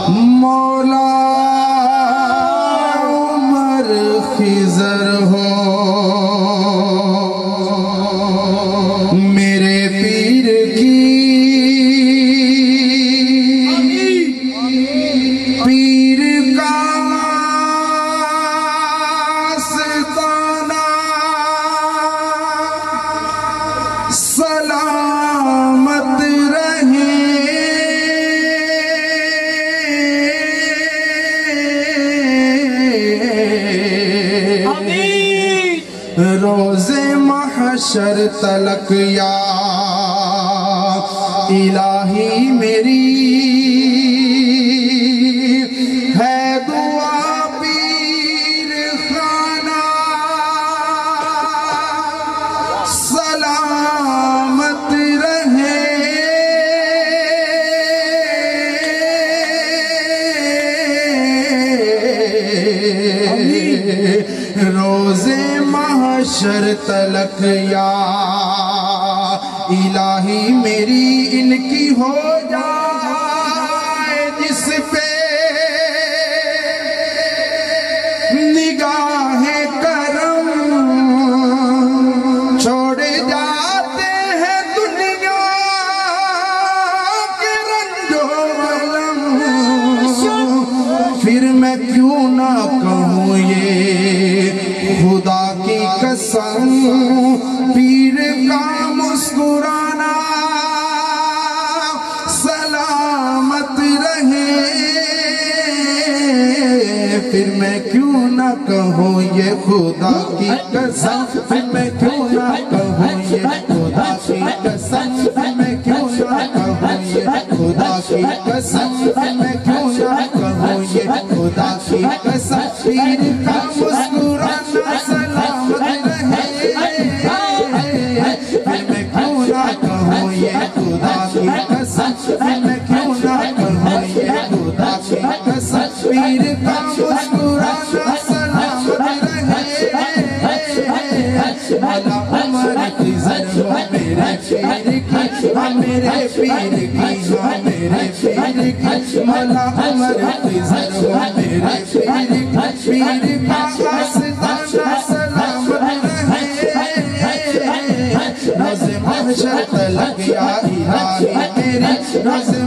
मौला उमर खिजर हो मेरे पीर की पीर का आस्ताना सलामत रहे रोज़े महशर तलक या इलाही मेरी है दुआ पीर खाना सलामत रहे रोज़े महशर तलक या इलाही मेरी इनकी हो जाए जिस पे निगाहे करम छोड़ जाते हैं दुनिया के रंजो गलम फिर मैं क्यों ना कहूँ ये खुदा की कसम पीर का मुस्कुराना सलामत रहे फिर मैं क्यों ना कहूँ ये खुदा की कसम फिर मैं क्यों ना कहूँ ये खुदा की कसम फिर मैं क्यों ना कहूँ ये खुदा की कसम फिर मैं क्यों ना कहूँ ये खुदा की कसम पीर का मुस्कुराना सलामत रहे फिर मैं क्यों ना कहूँ ये खुदा की कसम फिर मैं क्यों ना कहूँ ये खुदा की कसम पीर का मुस्कुराना सलामत रहे मौला उमर खिजर हो मेरे पीर की हाँ मेरे पीर की हाँ मेरे पीर की मौला उमर खिजर हो मेरे पीर का आस्ताना सलामत रहे रोज़े महशर तलक या इलाही मेरी रोज़े